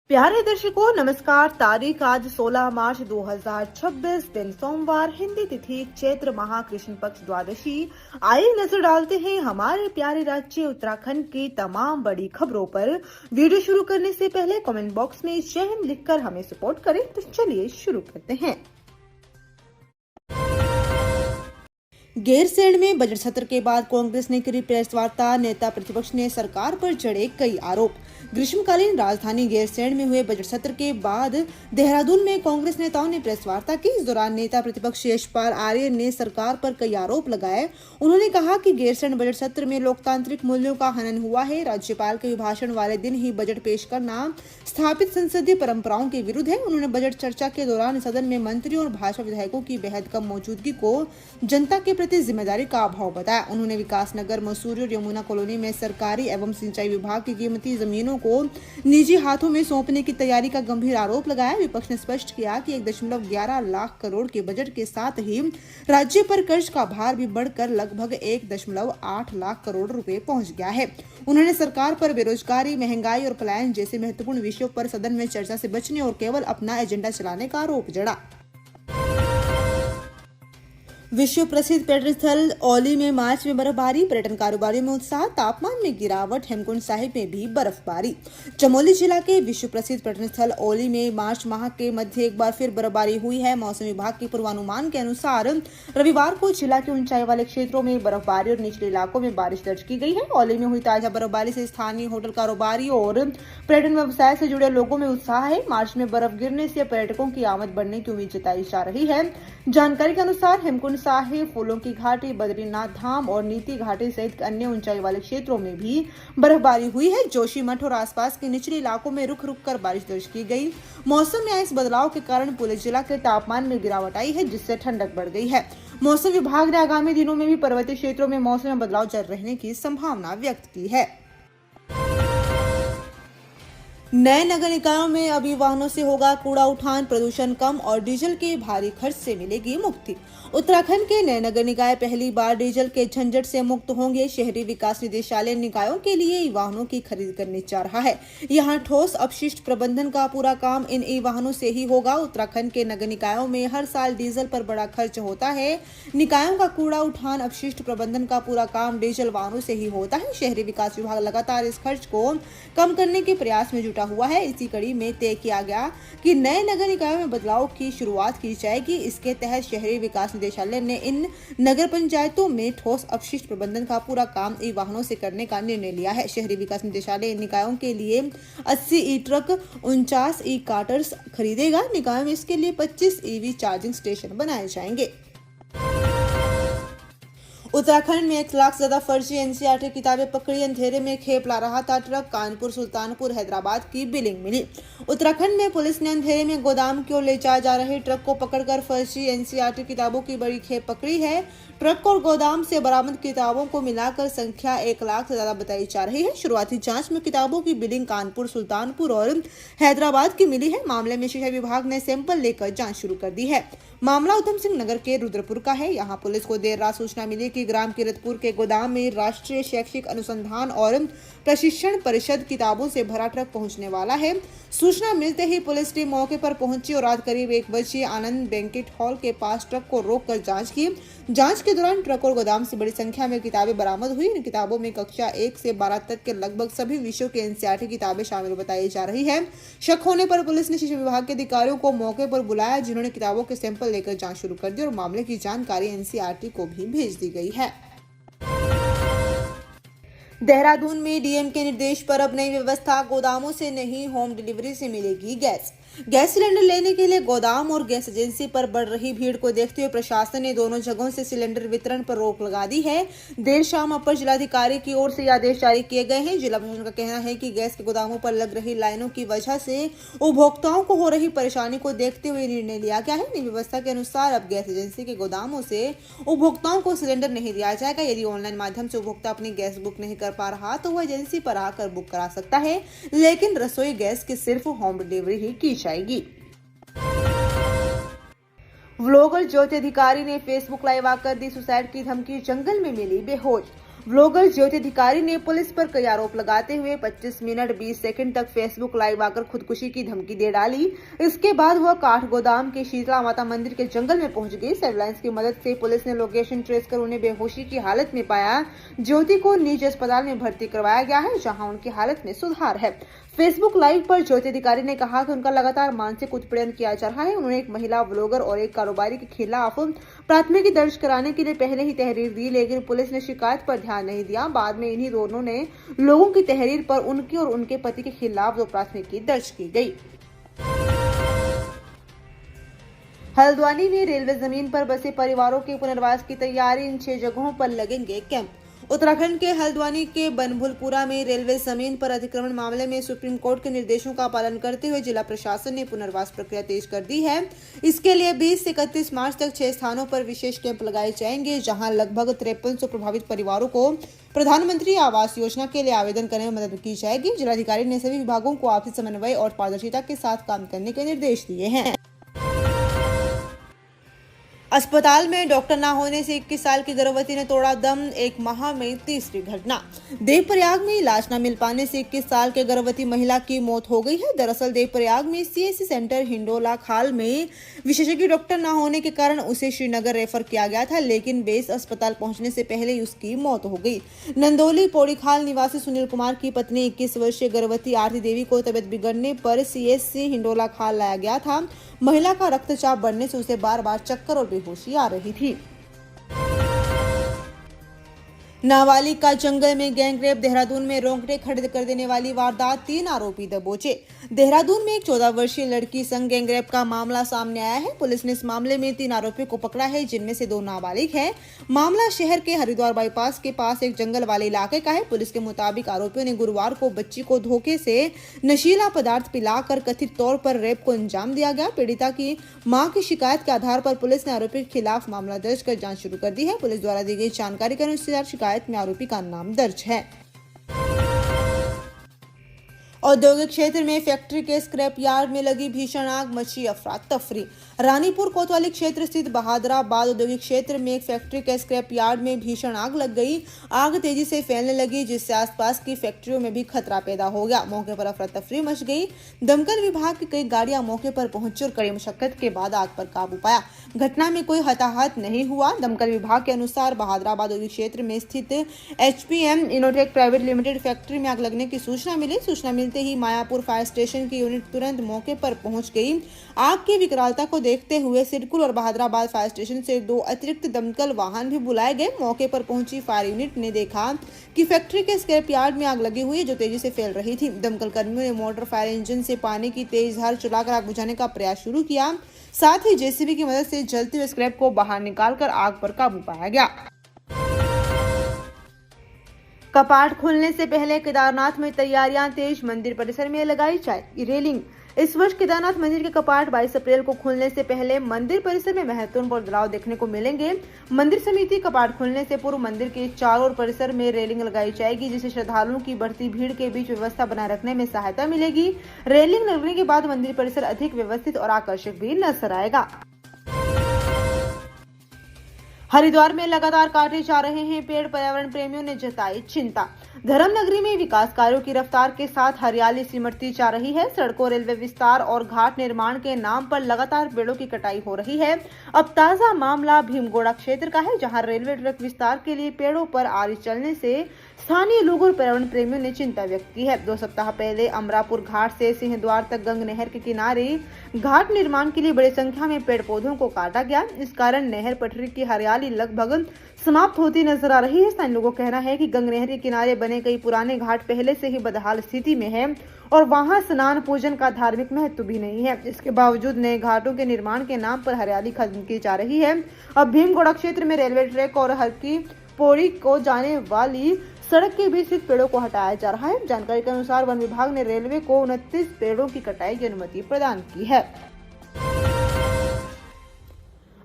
प्यारे दर्शकों नमस्कार। तारीख आज 16 मार्च 2026 दिन सोमवार, हिंदी तिथि चैत्र माह कृष्ण पक्ष द्वादशी। आइए नजर डालते हैं हमारे प्यारे राज्य उत्तराखंड की तमाम बड़ी खबरों पर। वीडियो शुरू करने से पहले कमेंट बॉक्स में जय हिंद लिखकर हमें सपोर्ट करें। तो चलिए शुरू करते हैं। गैरसैंण में बजट सत्र के बाद कांग्रेस ने करी प्रेस वार्ता। नेता प्रतिपक्ष ने सरकार पर चढ़े कई आरोप। ग्रीष्मकालीन राजधानी गैरसैंण में हुए बजट सत्र के बाद देहरादून में कांग्रेस नेताओं ने प्रेस वार्ता की। इस दौरान नेता प्रतिपक्ष यशपाल आर्य ने सरकार पर कई आरोप लगाए। उन्होंने कहा कि गैरसैंण बजट सत्र में लोकतांत्रिक मूल्यों का हनन हुआ है। राज्यपाल के अभिभाषण वाले दिन ही बजट पेश करना स्थापित संसदीय परंपराओं के विरुद्ध है। उन्होंने बजट चर्चा के दौरान सदन में मंत्रियों और भाजपा विधायकों की बेहद कम मौजूदगी को जनता के प्रति जिम्मेदारी का अभाव बताया। उन्होंने विकासनगर, मसूरी और यमुना कॉलोनी में सरकारी एवं सिंचाई विभाग की कीमती जमीनों को निजी हाथों में सौंपने की तैयारी का गंभीर आरोप लगाया। विपक्ष ने स्पष्ट किया कि 1.11 लाख करोड़ के बजट के साथ ही राज्य पर कर्ज का भार भी बढ़कर लगभग 1.8 लाख करोड़ रुपए पहुंच गया है। उन्होंने सरकार पर बेरोजगारी, महंगाई और पलायन जैसे महत्वपूर्ण विषयों पर सदन में चर्चा से बचने और केवल अपना एजेंडा चलाने का आरोप जड़ा। विश्व प्रसिद्ध पर्यटन स्थल औली में मार्च में बर्फबारी, पर्यटन कारोबारियों में उत्साह, तापमान में गिरावट, हेमकुंड साहिब में भी बर्फबारी। चमोली जिला के विश्व प्रसिद्ध पर्यटन स्थल औली में मार्च माह के मध्य एक बार फिर बर्फबारी हुई है। मौसम विभाग के पूर्वानुमान के अनुसार रविवार को जिला के ऊंचाई वाले क्षेत्रों में बर्फबारी और निचले इलाकों में बारिश दर्ज की गई है। औली में हुई ताजा बर्फबारी से स्थानीय होटल कारोबारी और पर्यटन व्यवसाय से जुड़े लोगों में उत्साह है। मार्च में बर्फ गिरने से पर्यटकों की आमद बढ़ने की उम्मीद जताई जा रही है। जानकारी के अनुसार हेमकुंड साहिब, फूलों की घाटी, बद्रीनाथ धाम और नीति घाटी सहित अन्य ऊंचाई वाले क्षेत्रों में भी बर्फबारी हुई है। जोशीमठ और आसपास के निचले इलाकों में रुक रुक कर बारिश दर्ज की गई। मौसम में आए इस बदलाव के कारण पूरे जिला के तापमान में गिरावट आई है, जिससे ठंडक बढ़ गई है। मौसम विभाग ने आगामी दिनों में भी पर्वतीय क्षेत्रों में मौसम में बदलाव जारी रहने की संभावना व्यक्त की है। नए नगर निकायों में अभी वाहनों से होगा कूड़ा उठान, प्रदूषण कम और डीजल के भारी खर्च से मिलेगी मुक्ति। उत्तराखंड के नए नगर निकाय पहली बार डीजल के झंझट से मुक्त होंगे। शहरी विकास निदेशालय निकायों के लिए ई वाहनों की खरीद करने जा रहा है। यहां ठोस अपशिष्ट प्रबंधन का पूरा काम इन ई वाहनों से ही होगा। उत्तराखंड के नगर निकायों में हर साल डीजल पर बड़ा खर्च होता है। निकायों का कूड़ा उठान, अपशिष्ट प्रबंधन का पूरा काम डीजल वाहनों से ही होता है। शहरी विकास विभाग लगातार इस खर्च को कम करने के प्रयास में जुटा हुआ है। इसी कड़ी में तय किया गया कि नए नगर निकायों में बदलाव की शुरुआत की जाएगी। इसके तहत शहरी विकास निदेशालय ने इन नगर पंचायतों में ठोस अपशिष्ट प्रबंधन का पूरा काम ई वाहनों से करने का निर्णय लिया है। शहरी विकास निदेशालय इन निकायों के लिए 80 ई ट्रक, 49 ई कार्टर्स खरीदेगा। निकायों में इसके लिए 25 ईवी चार्जिंग स्टेशन बनाए जाएंगे। उत्तराखंड में 1 लाख से ज्यादा फर्जी एनसीईआरटी किताबें पकड़ी। अंधेरे में खेप ला रहा था ट्रक। कानपुर, सुल्तानपुर, हैदराबाद की बिलिंग मिली। उत्तराखंड में पुलिस ने अंधेरे में गोदाम की ओर ले जाए जा रहे ट्रक को पकड़कर फर्जी एनसीईआरटी किताबों की बड़ी खेप पकड़ी है। ट्रक और गोदाम से बरामद किताबों को मिलाकर संख्या 1 लाख से ज्यादा बताई जा रही है। शुरुआती जांच में किताबों की बिलिंग कानपुर, सुल्तानपुर और हैदराबाद की मिली है। मामले में शिक्षा विभाग ने सैंपल लेकर जांच शुरू कर दी है। मामला उधम सिंह नगर के रुद्रपुर का है। यहाँ पुलिस को देर रात सूचना मिली कि ग्राम कीरतपुर के गोदाम में राष्ट्रीय शैक्षिक अनुसंधान और प्रशिक्षण परिषद किताबों से भरा ट्रक पहुंचने वाला है। सूचना मिलते ही पुलिस टीम मौके पर पहुंची और रात करीब 1 बजे आनंद बैंकेट हॉल के पास ट्रक को रोककर जांच की। जांच के दौरान ट्रक और गोदाम से बड़ी संख्या में किताबें बरामद हुई। इन किताबों में कक्षा 1 से 12 तक के लगभग सभी विषयों की एनसीईआरटी किताबें शामिल बताई जा रही है। शक होने पर पुलिस ने शिक्षा विभाग के अधिकारियों को मौके पर बुलाया, जिन्होंने किताबों के सैंपल लेकर जांच शुरू कर दी और मामले की जानकारी एनसीईआरटी को भी भेज दी गई है। देहरादून में डीएम के निर्देश पर अब नई व्यवस्था, गोदामों से नहीं होम डिलीवरी से मिलेगी गैस। गैस सिलेंडर लेने के लिए गोदाम और गैस एजेंसी पर बढ़ रही भीड़ को देखते हुए प्रशासन ने दोनों जगहों से सिलेंडर वितरण पर रोक लगा दी है। देर शाम अपर जिलाधिकारी की ओर से आदेश जारी किए गए हैं। जिला प्रशासन का कहना है कि गैस के गोदामों पर लग रही लाइनों की वजह से उपभोक्ताओं को हो रही परेशानी को देखते हुए निर्णय लिया गया है। नई व्यवस्था के अनुसार अब गैस एजेंसी के गोदामों से उपभोक्ताओं को सिलेंडर नहीं दिया जाएगा। यदि ऑनलाइन माध्यम से उपभोक्ता अपनी गैस बुक नहीं कर पा रहा तो वह एजेंसी पर आकर बुक करा सकता है, लेकिन रसोई गैस की सिर्फ होम डिलीवरी ही की जाएगी। व्लॉगर ज्योति अधिकारी ने फेसबुक लाइव आकर दी सुसाइड की धमकी, जंगल में मिली बेहोश। व्लॉगर ज्योति अधिकारी ने पुलिस पर कई आरोप लगाते हुए 25 मिनट 20 सेकंड तक फेसबुक लाइव आकर खुदकुशी की धमकी दे डाली। इसके बाद वह काठ गोदाम के शीतला माता मंदिर के जंगल में पहुंच गई। सर्विलांस की मदद से पुलिस ने लोकेशन ट्रेस कर उन्हें बेहोशी की हालत में पाया। ज्योति को निजी अस्पताल में भर्ती करवाया गया है, जहां उनकी हालत में सुधार है। फेसबुक लाइव पर ज्योति अधिकारी ने कहा कि उनका लगातार मानसिक उत्पीड़न किया जा रहा है। उन्होंने एक महिला व्लॉगर और एक कारोबारी के खिलाफ प्राथमिकी दर्ज कराने के लिए पहले ही तहरीर दी, लेकिन पुलिस ने शिकायत पर ध्यान नहीं दिया। बाद में इन्हीं दोनों ने लोगों की तहरीर पर उनकी और उनके पति के खिलाफ 2 प्राथमिकी दर्ज की गई। हल्द्वानी में रेलवे जमीन पर बसे परिवारों के पुनर्वास की तैयारी, इन 6 जगहों पर लगेंगे कैंप। उत्तराखंड के हल्द्वानी के बनभुलपुरा में रेलवे जमीन पर अतिक्रमण मामले में सुप्रीम कोर्ट के निर्देशों का पालन करते हुए जिला प्रशासन ने पुनर्वास प्रक्रिया तेज कर दी है। इसके लिए 20 से 31 मार्च तक 6 स्थानों पर विशेष कैंप लगाए जाएंगे, जहां लगभग 5300 प्रभावित परिवारों को प्रधानमंत्री आवास योजना के लिए आवेदन करने में मदद की जाएगी। जिलाधिकारी ने सभी विभागों को आपसी समन्वय और पारदर्शिता के साथ काम करने के निर्देश दिए हैं। अस्पताल में डॉक्टर न होने से 21 साल की गर्भवती ने तोड़ा दम, 1 माह में तीसरी घटना। देवप्रयाग में इलाज न मिल पाने से 21 साल के गर्भवती महिला की मौत हो गई है। दरअसल देवप्रयाग में CSC सेंटर हिंडोला खाल में विशेषज्ञ डॉक्टर न होने के कारण उसे श्रीनगर रेफर किया गया था, लेकिन बेस अस्पताल पहुंचने से पहले ही उसकी मौत हो गई। नंदोली पौड़ीखाल निवासी सुनील कुमार की पत्नी 21 वर्षीय गर्भवती आरती देवी को तबियत बिगड़ने पर CSC हिंडोला खाल लाया गया था। महिला का रक्तचाप बढ़ने से उसे बार-बार चक्कर और बेहोशी आ रही थी। नाबालिग का जंगल में गैंगरेप, देहरादून में रोंगटे खड़े कर देने वाली वारदात, 3 आरोपी दबोचे। देहरादून में एक 14 वर्षीय लड़की संग गैंगरेप का मामला सामने आया है। पुलिस ने इस मामले में 3 आरोपियों को पकड़ा है, जिनमें से 2 नाबालिग हैं। मामला शहर के हरिद्वार बाईपास के पास एक जंगल वाले इलाके का है। पुलिस के मुताबिक आरोपियों ने गुरुवार को बच्ची को धोखे से नशीला पदार्थ पिलाकर कथित तौर पर रेप को अंजाम दिया गया। पीड़िता की मां की शिकायत के आधार पर पुलिस ने आरोपी के खिलाफ मामला दर्ज कर जांच शुरू कर दी है। पुलिस द्वारा दी गई जानकारी के अनुसार शिकायत में आरोपी का नाम दर्ज है। औद्योगिक क्षेत्र में फैक्ट्री के स्क्रैप यार्ड में लगी भीषण आग, मची अफरा तफरी। रानीपुर कोतवाली क्षेत्र स्थित बहादुराबाद औद्योगिक क्षेत्र में एक फैक्ट्री के स्क्रैप यार्ड में भीषण आग लग गई। आग तेजी से फैलने लगी, जिससे आसपास की फैक्ट्रियों में भी खतरा पैदा हो गया। मौके पर अफरा तफरी मच गई। दमकल विभाग की कई गाड़ियां मौके पर पहुंची और कड़ी मशक्कत के बाद आग पर काबू पाया। घटना में कोई हताहत नहीं हुआ। दमकल विभाग के अनुसार बहादुराबाद औद्योगिक क्षेत्र में स्थित HPM Innotech private limited factory में आग लगने की सूचना मिलते ही मायापुर फायर स्टेशन की यूनिट तुरंत मौके पर पहुंच गई। आग की विकरालता को देखते हुए सिरकुल और बहादुराबाद फायर स्टेशन से 2 अतिरिक्त दमकल वाहन भी बुलाए गए। मौके पर पहुंची फायर यूनिट ने देखा कि फैक्ट्री के स्क्रैप यार्ड में आग लगी हुई है, जो तेजी से फैल रही थी। दमकल कर्मियों ने मोटर फायर इंजन से पानी की तेज धार चलाकर आग बुझाने का प्रयास शुरू किया। साथ ही JCB की मदद से जलते हुए स्क्रैप को बाहर निकालकर आग पर काबू पाया गया। कपाट खुलने से पहले केदारनाथ में तैयारियां तेज, मंदिर परिसर में लगाई जाएगी रेलिंग। इस वर्ष केदारनाथ मंदिर के कपाट 22 अप्रैल को खुलने से पहले मंदिर परिसर में महत्वपूर्ण बदलाव देखने को मिलेंगे। मंदिर समिति कपाट खुलने से पूर्व मंदिर के चारों ओर परिसर में रेलिंग लगाई जाएगी, जिससे श्रद्धालुओं की बढ़ती भीड़ के बीच व्यवस्था बनाए रखने में सहायता मिलेगी। रेलिंग लगने के बाद मंदिर परिसर अधिक व्यवस्थित और आकर्षक भी नजर आएगा। हरिद्वार में लगातार काटे जा रहे हैं पेड़, पर्यावरण प्रेमियों ने जताई चिंता। धर्मनगरी में विकास कार्यों की रफ्तार के साथ हरियाली सिमटती जा रही है। सड़कों, रेलवे विस्तार और घाट निर्माण के नाम पर लगातार पेड़ों की कटाई हो रही है। अब ताजा मामला भीमगोड़ा क्षेत्र का है, जहां रेलवे ट्रैक विस्तार के लिए पेड़ों पर आरी चलने से स्थानीय लोगों और पर्यावरण प्रेमियों ने चिंता व्यक्त की है। 2 सप्ताह पहले अमरापुर घाट से सिंहद्वार तक गंग नहर के किनारे घाट निर्माण के लिए बड़ी संख्या में पेड़ पौधों को काटा गया। इस कारण नहर पटरी की हरियाली लगभग समाप्त होती नजर आ रही है। स्थानीय लोगों का कहना है कि गंग नहर के किनारे बने कई पुराने घाट पहले से ही बदहाल स्थिति में है और वहां स्नान पूजन का धार्मिक महत्व भी नहीं है। इसके बावजूद नए घाटों के निर्माण के नाम पर हरियाली खत्म की जा रही है। अब भीमगोड़ा क्षेत्र में रेलवे ट्रैक और हर की पौड़ी को जाने वाली सड़क के बीच स्थित पेड़ों को हटाया जा रहा है। जानकारी के अनुसार वन विभाग ने रेलवे को 29 पेड़ों की कटाई की अनुमति प्रदान की है।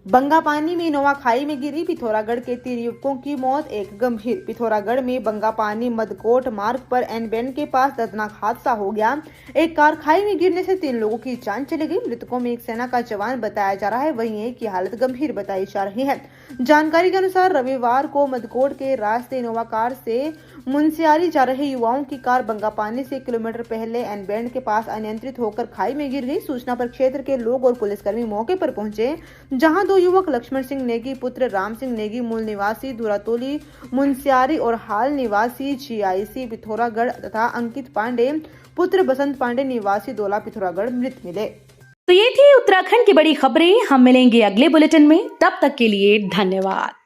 बंगापानी में इनोवा खाई में गिरी, पिथौरागढ़ के 3 युवकों की मौत, एक गंभीर। पिथौरागढ़ में बंगापानी मदकोट मार्ग पर एनबेन के पास दर्दनाक हादसा हो गया। एक कार खाई में गिरने से 3 लोगों की जान चली गई। मृतकों में एक सेना का जवान बताया जा रहा है, वहीं एक की हालत गंभीर बताई जा रही है। जानकारी के अनुसार रविवार को मदकोट के रास्ते इनोवा कार से मुनस्यारी जा रहे युवाओं की कार बंगापानी से 1 किलोमीटर पहले एन बैंड के पास अनियंत्रित होकर खाई में गिर गई। सूचना पर क्षेत्र के लोग और पुलिसकर्मी मौके पर पहुंचे, जहां 2 युवक लक्ष्मण सिंह नेगी पुत्र राम सिंह नेगी मूल निवासी धुरातोली मुनस्यारी और हाल निवासी GIC पिथौरागढ़ तथा अंकित पांडे पुत्र बसंत पांडे निवासी दोला पिथौरागढ़ मृत मिले। तो ये थी उत्तराखंड की बड़ी खबरें। हम मिलेंगे अगले बुलेटिन में, तब तक के लिए धन्यवाद।